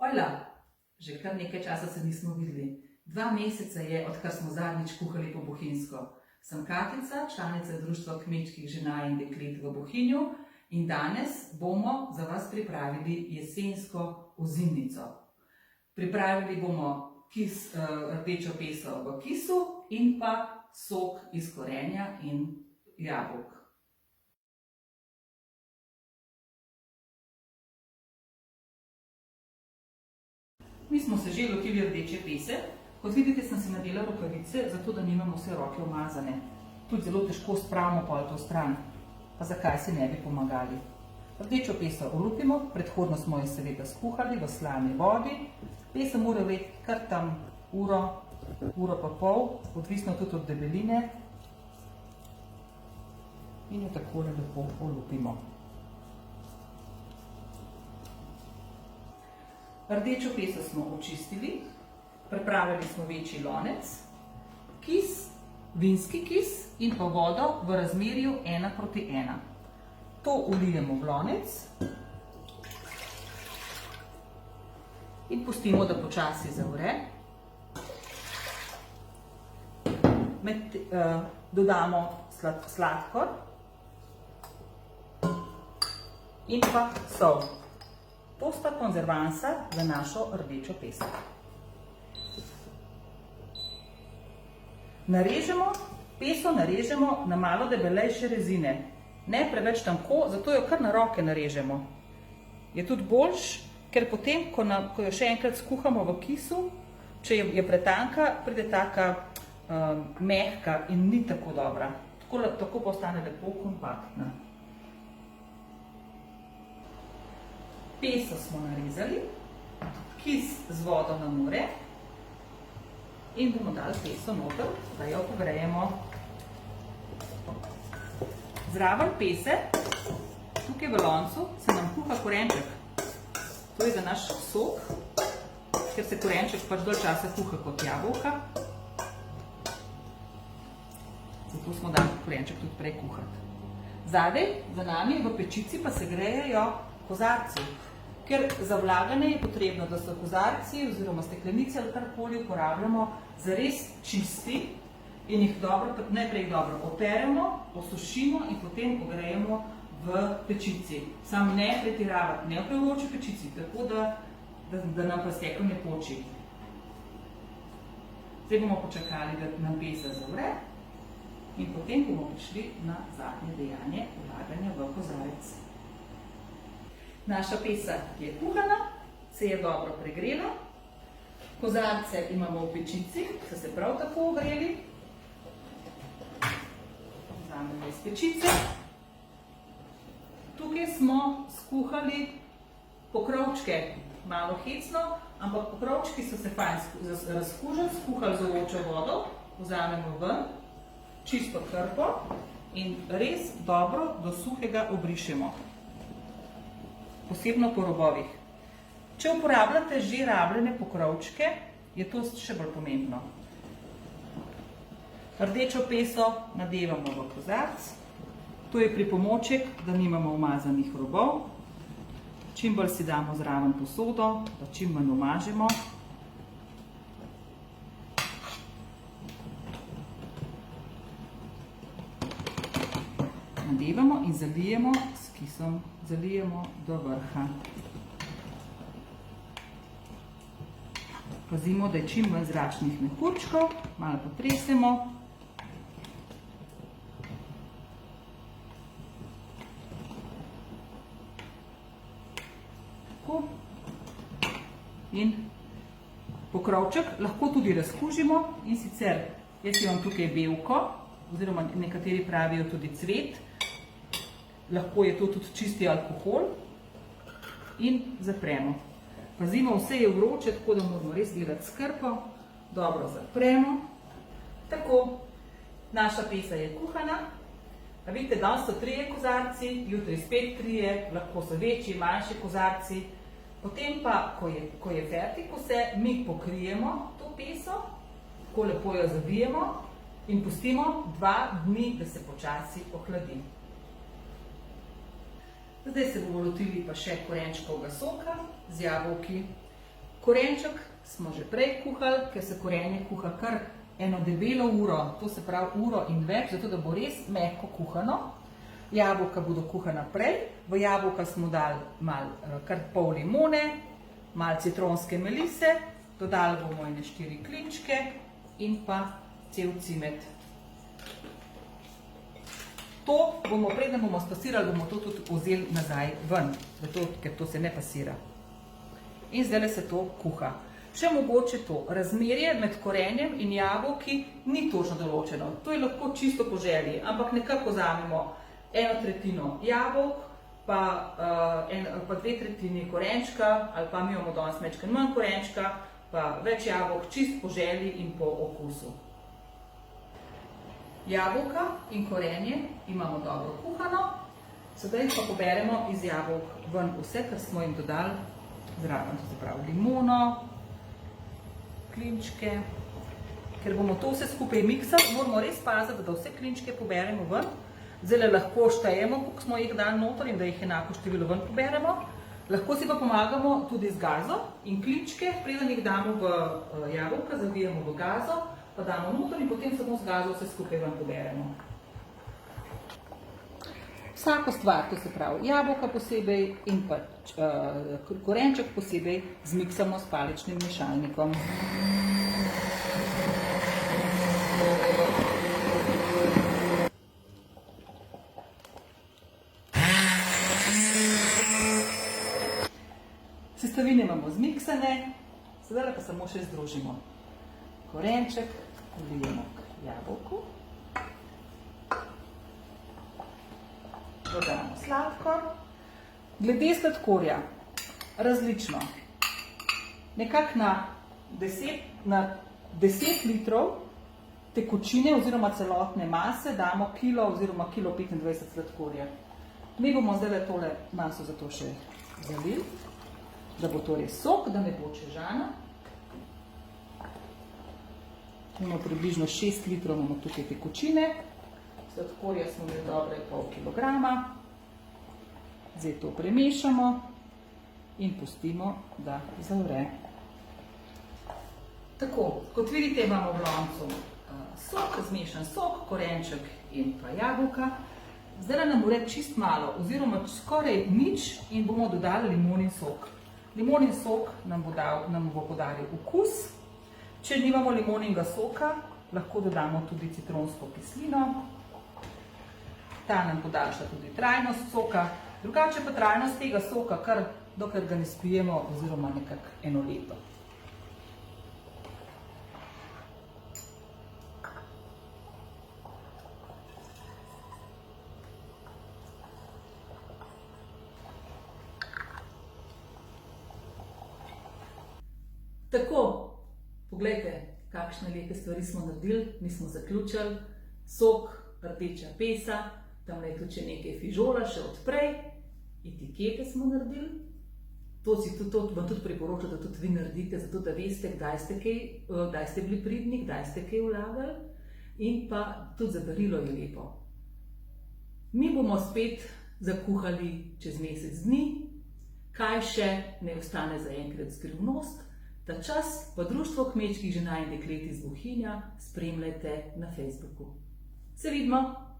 Ojla, že kar nekaj časa se nismo videli. 2 meseca je, odkar smo zadnjič kuhali po bohinjsko. Sem Katica, članica Društva kmečkih žena in deklet v Bohinju in danes bomo za vas pripravili jesensko ozimnico. Pripravili bomo rdečo peso v kisu in pa sok iz korenja in jabolk. Mi smo se že lotili rdeče pese. Kot vidite, sem si nadela rokavice, zato da nimamo vse roke umazane. Tudi zelo težko spravimo pol to stran. Pa zakaj si ne bi pomagali? Rdečo peso olupimo, predhodno smo jo seveda skuhali v slani vodi. Peso mora vreti kar tam uro pa pol, odvisno tudi od debeline. In jo takole lepo olupimo. Rdečo peso smo očistili, pripravili smo večji lonec, kis, vinski kis in pa vodo v razmerju 1:1. To vlijemo v lonec in pustimo, da počasi zavre. Dodamo sladkor in pa sol. To sta konzervansa za našo rdečo peso. Peso narežemo na malo debelejše rezine. Ne preveč tanko, zato jo kar na roke narežemo. Je tudi boljš, ker potem, ko jo še enkrat skuhamo v kisu, če je pretanka, pride taka mehka in ni tako dobra. Tako postane lepo kompaktna. Peso smo narezali, kis z vodo na more in bomo dali peso noter, da jo pogrejemo. Zraven pese, tukaj v loncu, se nam kuha korenček. To je za naš sok, ker se korenček pač dolj časa kuha kot jabolka. Zato smo dali korenček tudi prej kuhati. Zadaj, za nami v pečici pa se grejejo kozarci. Ker za vlaganje je potrebno, da so kozarci oziroma steklenice ali karkoli uporabljamo zares čisti in jih najprej dobro operemo, posušimo in potem ogrejemo v pečici. Sam ne pretiravati, ne v prevroči pečici, tako da nam pa steklo ne poči. Zdaj bomo počakali, da nam pesa zavre in potem bomo prišli na zadnje dejanje vlaganja v kozarec. Naša pesa je kuhana, se je dobro pregrela. Kozarce imamo v pečici, so se prav tako ogreli. Vzamemo iz pečice. Tukaj smo skuhali pokrovčke, malo hecno, ampak pokrovčki so se fajn razkužili, skuhali z vročo vodo. Vzamemo ven, čisto krpo in res dobro do suhega obrišemo. Posebno po robovih. Če uporabljate že rabljene pokrovčke, je to še bolj pomembno. Rdečo peso nadevamo v kozarec. To je pripomoček, da nimamo umazanih robov. Čim bolj si damo zraven posodo, da čim manj umažemo. Nadevamo in zalijemo s kisom. Zalijemo do vrha. Pazimo, da je čim manj zračnih mehurčkov, malo potresemo. Tako. In pokrovček lahko tudi razkužimo in sicer jaz imam tukaj belko, oziroma nekateri pravijo tudi cvet. Lahko je to tudi čisti alkohol in zapremo. Pazimo, vse je vroče, tako da moramo res delati s krpo. Dobro zapremo. Tako, naša pesa je kuhana. Vidite, danes so 3 kozarci, jutri spet 3, lahko so večji, manjši kozarci. Potem pa, ko je fertik vse, mi pokrijemo to peso, tako lepo jo zavijemo in pustimo 2 dni, da se počasi ohladi. Zdaj se bomo lotili pa še korenčkovega soka z jabolki. Korenček smo že prej kuhali, ker se korenje kuha kar eno debelo uro, to se pravi uro in več, zato da bo res mehko kuhano. Jabolka bodo kuhana prej, v jabolka smo dali kar pol limone, malo citronske melise, dodali bomo 4 klinčke in pa cel cimet. To bomo, preden bomo spasirali, bomo to tudi vzeli nazaj ven, ker to se ne pasira. In zdaj se to kuha. Še mogoče to, razmerje med korenjem in jabolki ni točno določeno. To je lahko čisto po želji, ampak nekako vzamemo 1/3 jabolk, pa 2/3 korenčka, ali pa mi imamo danes majčkeno manj korenčka, pa več jabolk, čist po želji in po okusu. Jabolka in korenje imamo dobro kuhano, sedaj pa poberemo iz jabolk ven vse, kar smo jim dodali zraven, to se pravi limono, klinčke. Ker bomo to vse skupaj miksali, moramo res paziti, da vse klinčke poberemo ven. Zdaj lahko štejemo, koliko smo jih dali noter in da jih enako število ven poberemo. Lahko si pa pomagamo tudi z gazo in klinčke, preden jih damo v jabolka, zavijemo v gazo, pa damo noter in potem samo z gazo vse skupaj ven poberemo. Vsako stvar, to se pravi jabolka posebej in pa korenček posebej, zmiksamo s paličnim mešalnikom. Sestavine imamo zmiksane, sedaj pa samo še združimo. Korenček vlijemo k jabolku. Dodamo sladkor. Glede sladkorja, različno. Nekako na 10 litrov tekočine oziroma celotne mase damo kilo oziroma kilo 25 sladkorja. Mi bomo zdaj tole maso za to še zalili, da bo to res sok, da ne bo čežana. Imamo približno 6 litrov imamo tukaj tekočine. Sladkorja smo imeli dobre pol kilograma. Zdaj to premešamo in pustimo, da zavre. Tako, kot vidite, imamo v loncu sok, zmešan sok, korenček in pa jabolka. Zdaj nam bo reči čist malo, oziroma skoraj nič in bomo dodali limonin sok. Limonin sok nam bo podaril okus. Če nimamo limoninga soka, lahko dodamo tudi citronsko kislino. Ta nam podaljša tudi trajnost soka. Drugače pa trajnost tega soka, kar dokler ga ne spijemo, oziroma nekako eno leto. Tako, poglejte, kakšne lepe stvari smo naredili, mi smo zaključili. Sok, rdeča pesa, tam je tudi še nekaj fižola še odprej, etikete smo naredili. To vam tudi priporočam, da tudi vi naredite, zato da veste, kdaj ste bili pridni, kdaj ste kaj vlagali in pa tudi za darilo je lepo. Mi bomo spet zakuhali čez mesec dni, kaj še ne ostane zaenkrat skrivnost. Ta čas pa Društvo kmečkih žena in deklet iz Bohinja spremljajte na Facebooku. Se vidimo!